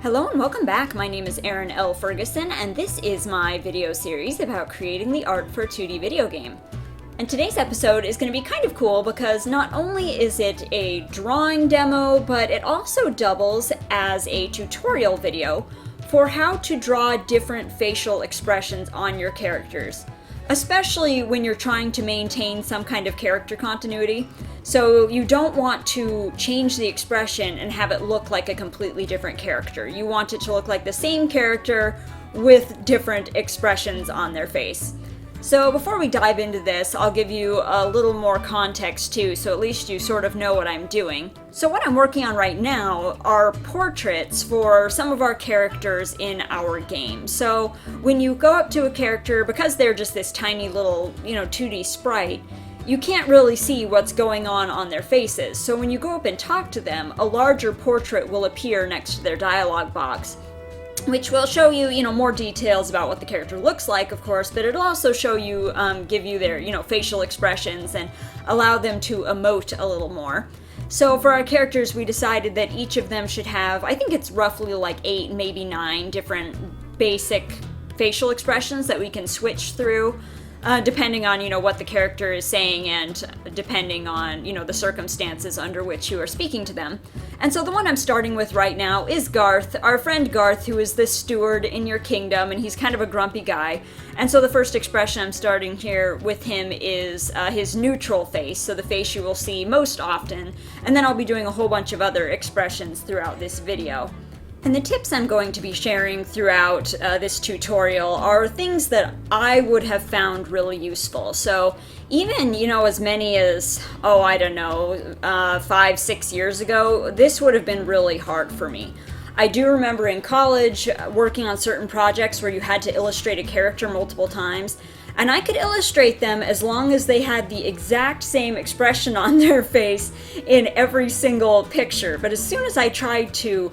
Hello and welcome back. My name is Erin L. Ferguson, and this is my video series about creating the art for a 2D video game. And today's episode is going to be kind of cool because not only is it a drawing demo, but it also doubles as a tutorial video for how to draw different facial expressions on your characters, especially when you're trying to maintain some kind of character continuity. So you don't want to change the expression and have it look like a completely different character. You want it to look like the same character with different expressions on their face. So before we dive into this, I'll give you a little more context too, so at least you sort of know what I'm doing. So what I'm working on right now are portraits for some of our characters in our game. So when you go up to a character, because they're just this tiny little, 2D sprite, you can't really see what's going on their faces. So when you go up and talk to them, a larger portrait will appear next to their dialogue box, which will show you, more details about what the character looks like, of course, but it'll also show you, give you their, facial expressions and allow them to emote a little more. So for our characters, we decided that each of them should have, I think it's roughly like 8, maybe 9 different basic facial expressions that we can switch through. Depending on, what the character is saying and depending on, the circumstances under which you are speaking to them. And so the one I'm starting with right now is Garth, our friend Garth, who is the steward in your kingdom, and he's kind of a grumpy guy. And so the first expression I'm starting here with him is his neutral face, so the face you will see most often. And then I'll be doing a whole bunch of other expressions throughout this video. And the tips I'm going to be sharing throughout this tutorial are things that I would have found really useful. So even, as many as, 5-6 years ago, this would have been really hard for me. I do remember in college working on certain projects where you had to illustrate a character multiple times, and I could illustrate them as long as they had the exact same expression on their face in every single picture. But as soon as I tried to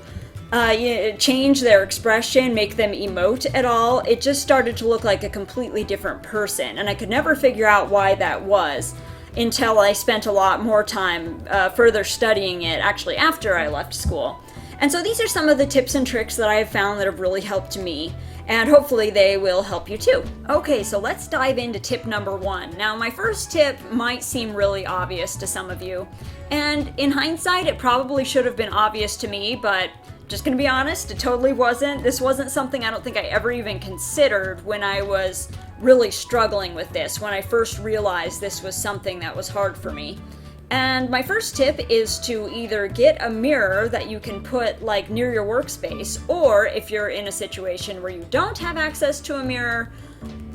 change their expression, make them emote at all, it just started to look like a completely different person, and I could never figure out why that was until I spent a lot more time further studying it, actually after I left school. And so these are some of the tips and tricks that I have found that have really helped me, and hopefully they will help you too. Okay, so let's dive into tip number 1. Now, my first tip might seem really obvious to some of you, and in hindsight, it probably should have been obvious to me, but just gonna be honest, it totally wasn't. This wasn't something I don't think I ever even considered when I was really struggling with this, when I first realized this was something that was hard for me. And my first tip is to either get a mirror that you can put like near your workspace, or if you're in a situation where you don't have access to a mirror,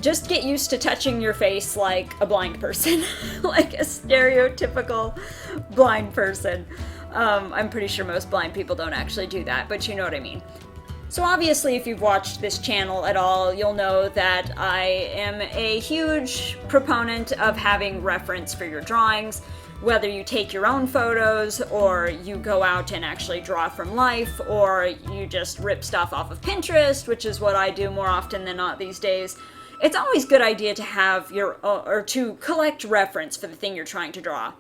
just get used to touching your face like a blind person, like a stereotypical blind person. I'm pretty sure most blind people don't actually do that, but you know what I mean. So obviously, if you've watched this channel at all, you'll know that I am a huge proponent of having reference for your drawings, whether you take your own photos, or you go out and actually draw from life, or you just rip stuff off of Pinterest, which is what I do more often than not these days. It's always a good idea to have or to collect reference for the thing you're trying to draw.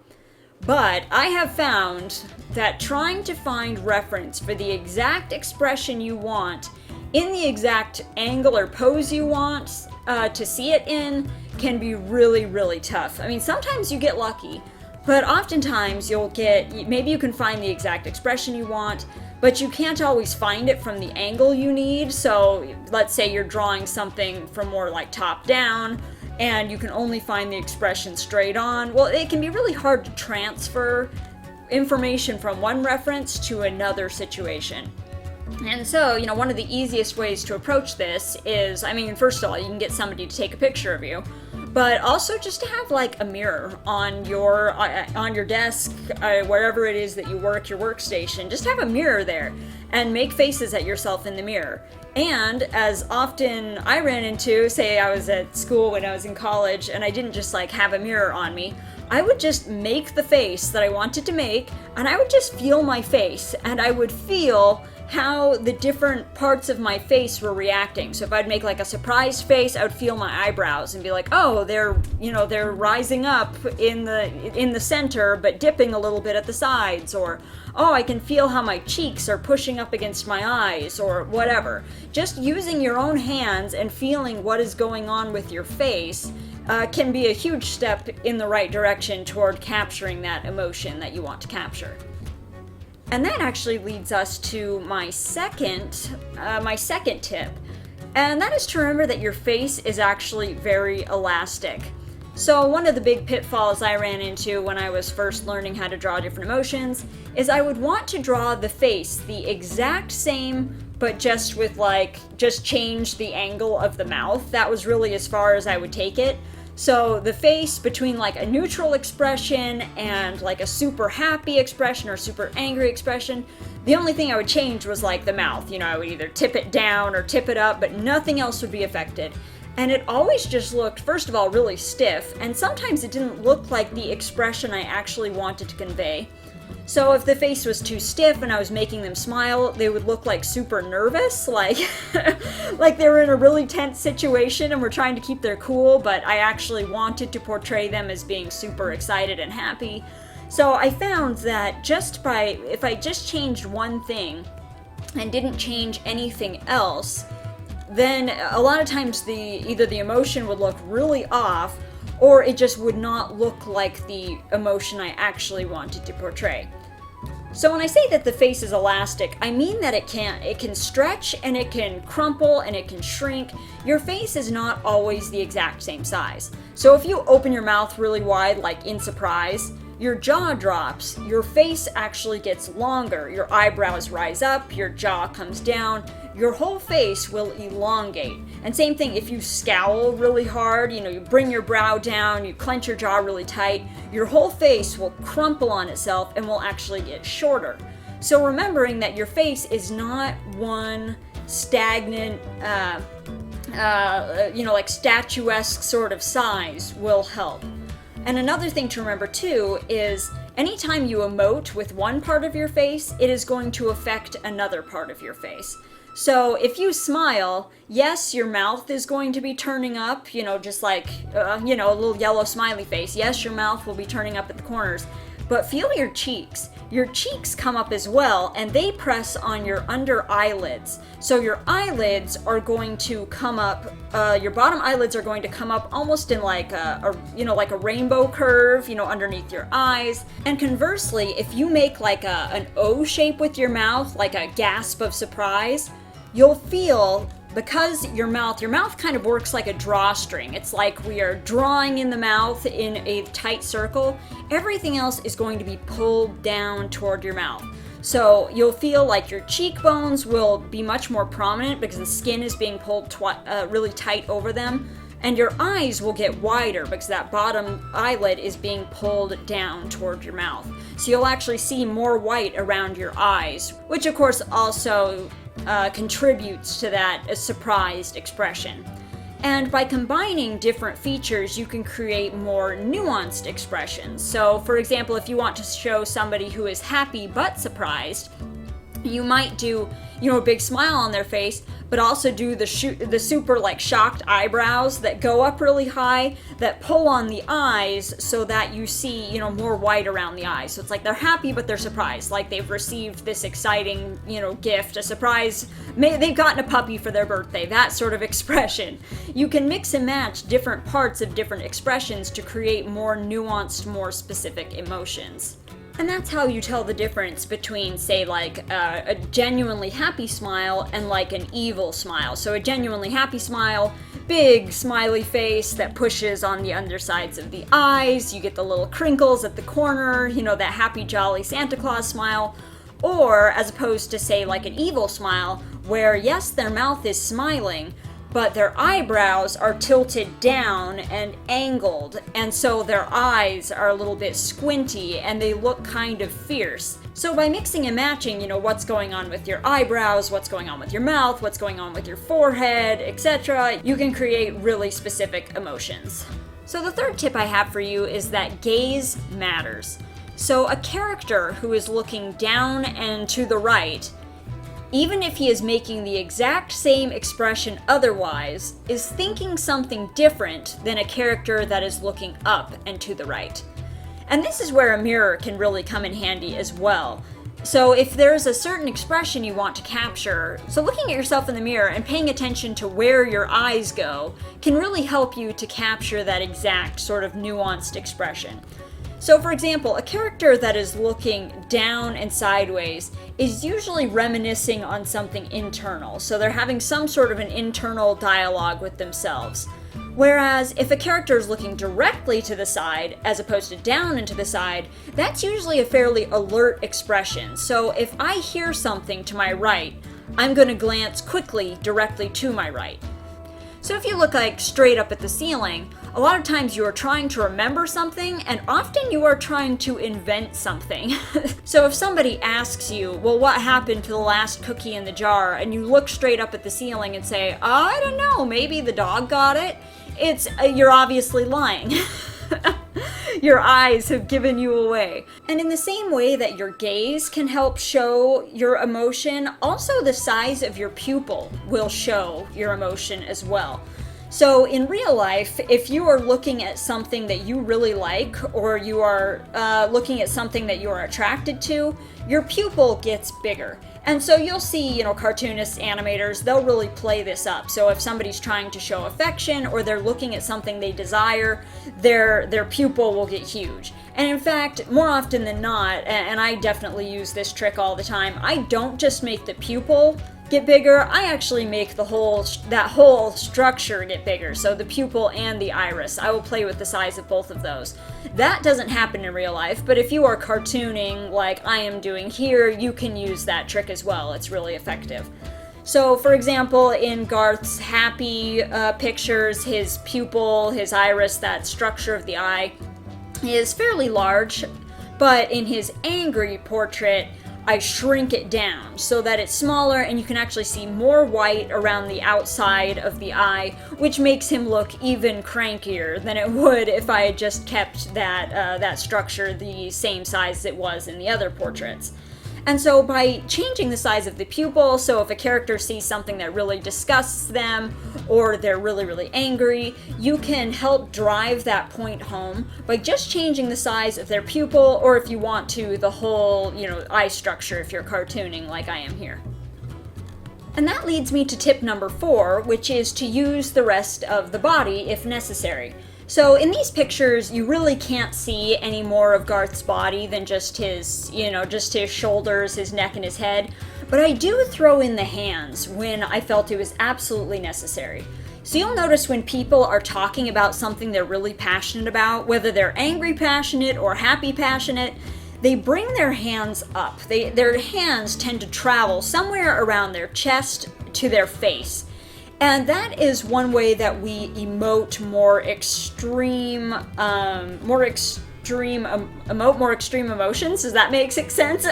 But I have found that trying to find reference for the exact expression you want in the exact angle or pose you want to see it in can be really, really tough. I mean, sometimes you get lucky, but oftentimes maybe you can find the exact expression you want, but you can't always find it from the angle you need. So let's say you're drawing something from more like top down, and you can only find the expression straight on. Well, it can be really hard to transfer information from one reference to another situation. And so, one of the easiest ways to approach this is, first of all, you can get somebody to take a picture of you, but also just to have like a mirror on your desk, wherever it is that you work, your workstation. Just have a mirror there and make faces at yourself in the mirror. And as often I ran into, say I was at school when I was in college and I didn't just like have a mirror on me, I would just make the face that I wanted to make, and I would just feel my face, and I would feel how the different parts of my face were reacting. So if I'd make like a surprised face, I would feel my eyebrows and be like, oh, they're rising up in the center but dipping a little bit at the sides, or oh, I can feel how my cheeks are pushing up against my eyes, or whatever. Just using your own hands and feeling what is going on with your face can be a huge step in the right direction toward capturing that emotion that you want to capture. And that actually leads us to my second tip, and that is to remember that your face is actually very elastic. So one of the big pitfalls I ran into when I was first learning how to draw different emotions is I would want to draw the face the exact same, but just change the angle of the mouth. That was really as far as I would take it. So the face between like a neutral expression and like a super happy expression or super angry expression, the only thing I would change was like the mouth. I would either tip it down or tip it up, but nothing else would be affected. And it always just looked, first of all, really stiff, and sometimes it didn't look like the expression I actually wanted to convey. So if the face was too stiff and I was making them smile, they would look like super nervous, like they were in a really tense situation and were trying to keep their cool, but I actually wanted to portray them as being super excited and happy. So I found that if I just changed one thing and didn't change anything else, then a lot of times either the emotion would look really off, or it just would not look like the emotion I actually wanted to portray. So when I say that the face is elastic, I mean that it can stretch and it can crumple and it can shrink. Your face is not always the exact same size. So if you open your mouth really wide, like in surprise, your jaw drops, your face actually gets longer, your eyebrows rise up, your jaw comes down, your whole face will elongate. And same thing, if you scowl really hard, you bring your brow down, you clench your jaw really tight, your whole face will crumple on itself and will actually get shorter. So remembering that your face is not one stagnant, like statuesque sort of size will help. And another thing to remember too is anytime you emote with one part of your face, it is going to affect another part of your face. So if you smile, yes, your mouth is going to be turning up, just like, a little yellow smiley face. Yes, your mouth will be turning up at the corners, but feel your cheeks. Your cheeks come up as well, and they press on your under eyelids. So your eyelids are going to come up, your bottom eyelids are going to come up almost in like like a rainbow curve, underneath your eyes. And conversely, if you make like an O shape with your mouth, like a gasp of surprise, you'll feel, because your mouth kind of works like a drawstring. It's like we are drawing in the mouth in a tight circle. Everything else is going to be pulled down toward your mouth. So you'll feel like your cheekbones will be much more prominent because the skin is being pulled really tight over them. And your eyes will get wider because that bottom eyelid is being pulled down toward your mouth. So you'll actually see more white around your eyes, which of course also contributes to that surprised expression. And by combining different features, you can create more nuanced expressions. So, for example, if you want to show somebody who is happy but surprised, you might do, a big smile on their face, but also do the super like shocked eyebrows that go up really high, that pull on the eyes so that you see, more white around the eyes. So it's like they're happy, but they're surprised, like they've received this exciting, gift, a surprise, they've gotten a puppy for their birthday, that sort of expression. You can mix and match different parts of different expressions to create more nuanced, more specific emotions. And that's how you tell the difference between, say, like a genuinely happy smile and like an evil smile. So a genuinely happy smile, big smiley face that pushes on the undersides of the eyes, you get the little crinkles at the corner, that happy jolly Santa Claus smile. Or as opposed to, say, like an evil smile, where yes, their mouth is smiling, but their eyebrows are tilted down and angled, and so their eyes are a little bit squinty and they look kind of fierce. So by mixing and matching, what's going on with your eyebrows, what's going on with your mouth, what's going on with your forehead, etc., you can create really specific emotions. So the third tip I have for you is that gaze matters. So a character who is looking down and to the right, even if he is making the exact same expression otherwise, is thinking something different than a character that is looking up and to the right. And this is where a mirror can really come in handy as well. So if there's a certain expression you want to capture, so looking at yourself in the mirror and paying attention to where your eyes go can really help you to capture that exact sort of nuanced expression. So for example, a character that is looking down and sideways is usually reminiscing on something internal. So they're having some sort of an internal dialogue with themselves. Whereas if a character is looking directly to the side as opposed to down and to the side, that's usually a fairly alert expression. So if I hear something to my right, I'm going to glance quickly directly to my right. So if you look like straight up at the ceiling, a lot of times you are trying to remember something, and often you are trying to invent something. So if somebody asks you, well, what happened to the last cookie in the jar, and you look straight up at the ceiling and say, I don't know, maybe the dog got it, you're obviously lying. Your eyes have given you away. And in the same way that your gaze can help show your emotion, also the size of your pupil will show your emotion as well. So in real life, if you are looking at something that you really like, or you are looking at something that you are attracted to, your pupil gets bigger. And so you'll see, cartoonists, animators, they'll really play this up. So if somebody's trying to show affection or they're looking at something they desire, their pupil will get huge. And in fact, more often than not, and I definitely use this trick all the time, I don't just make the pupil get bigger, I actually make that whole structure get bigger. So the pupil and the iris, I will play with the size of both of those. That doesn't happen in real life, but if you are cartooning like I am doing here, you can use that trick as well. It's really effective. So for example, in Garth's happy pictures, his pupil, his iris, that structure of the eye is fairly large, but in his angry portrait, I shrink it down so that it's smaller and you can actually see more white around the outside of the eye, which makes him look even crankier than it would if I had just kept that structure the same size it was in the other portraits. And so by changing the size of the pupil, so if a character sees something that really disgusts them or they're really, really angry, you can help drive that point home by just changing the size of their pupil, or if you want to, the whole, eye structure if you're cartooning like I am here. And that leads me to tip number 4, which is to use the rest of the body if necessary. So in these pictures, you really can't see any more of Garth's body than just his shoulders, his neck, and his head. But I do throw in the hands when I felt it was absolutely necessary. So you'll notice when people are talking about something they're really passionate about, whether they're angry passionate or happy passionate, they bring their hands up. Their hands tend to travel somewhere around their chest to their face. And that is one way that we emote more extreme emotions. Does that make sense?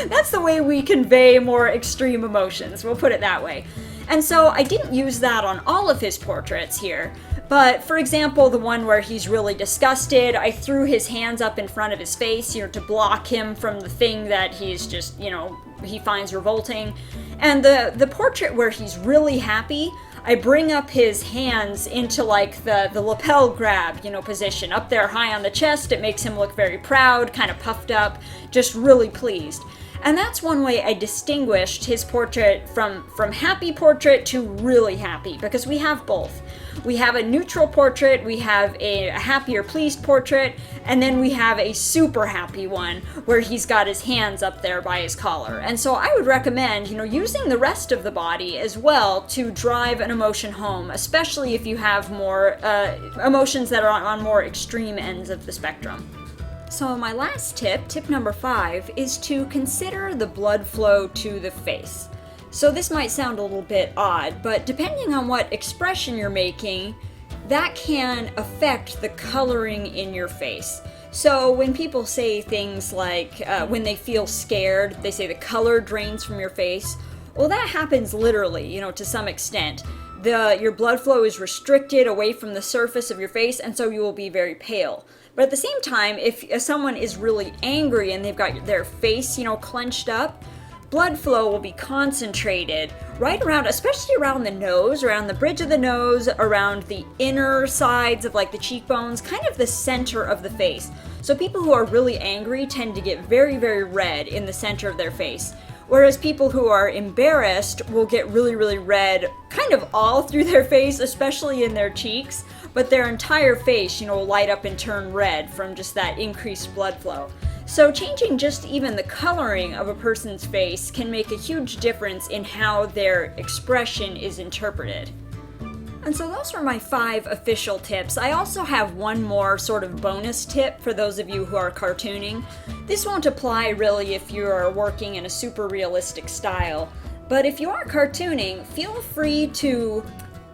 That's the way we convey more extreme emotions. We'll put it that way. And so I didn't use that on all of his portraits here. But for example, the one where he's really disgusted, I threw his hands up in front of his face, to block him from the thing that he's just, he finds revolting. And the portrait where he's really happy, I bring up his hands into like the lapel grab, position up there high on the chest. It makes him look very proud, kind of puffed up, just really pleased. And that's one way I distinguished his portrait from happy portrait to really happy, because we have both. We have a neutral portrait, we have a happy or pleased portrait, and then we have a super happy one where he's got his hands up there by his collar. And so I would recommend, using the rest of the body as well to drive an emotion home, especially if you have more emotions that are on more extreme ends of the spectrum. So my last tip number 5, is to consider the blood flow to the face. So this might sound a little bit odd, but depending on what expression you're making, that can affect the coloring in your face. So when people say things like, when they feel scared, they say the color drains from your face. Well, that happens literally, to some extent. your blood flow is restricted away from the surface of your face, and so you will be very pale. But at the same time, if someone is really angry and they've got their face, clenched up, blood flow will be concentrated right around, especially around the nose, around the bridge of the nose, around the inner sides of like the cheekbones, kind of the center of the face. So people who are really angry tend to get very, very red in the center of their face. Whereas people who are embarrassed will get really, really red kind of all through their face, especially in their cheeks, but their entire face, will light up and turn red from just that increased blood flow. So changing just even the coloring of a person's face can make a huge difference in how their expression is interpreted. And so those were my 5 official tips. I also have one more sort of bonus tip for those of you who are cartooning. This won't apply really if you are working in a super realistic style, but if you are cartooning, feel free to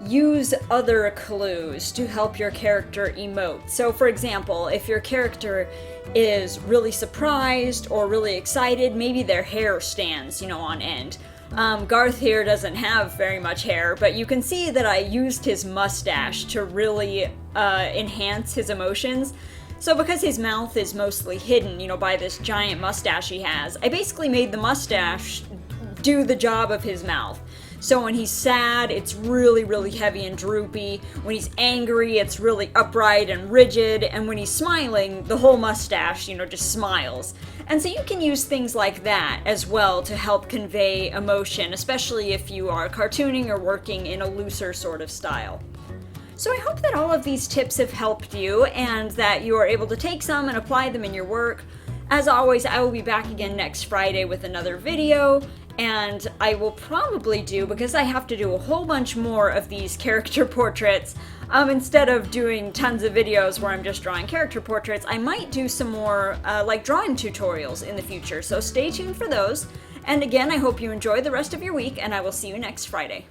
use other clues to help your character emote. So for example, if your character is really surprised or really excited, maybe their hair stands, on end. Garth here doesn't have very much hair, but you can see that I used his mustache to really enhance his emotions. So because his mouth is mostly hidden, by this giant mustache he has, I basically made the mustache do the job of his mouth. So when he's sad, it's really, really heavy and droopy. When he's angry, it's really upright and rigid. And when he's smiling, the whole mustache, just smiles. And so you can use things like that as well to help convey emotion, especially if you are cartooning or working in a looser sort of style. So I hope that all of these tips have helped you and that you are able to take some and apply them in your work. As always, I will be back again next Friday with another video. And I will probably do, because I have to do a whole bunch more of these character portraits, instead of doing tons of videos where I'm just drawing character portraits, I might do some more like drawing tutorials in the future. So stay tuned for those. And again, I hope you enjoy the rest of your week, and I will see you next Friday.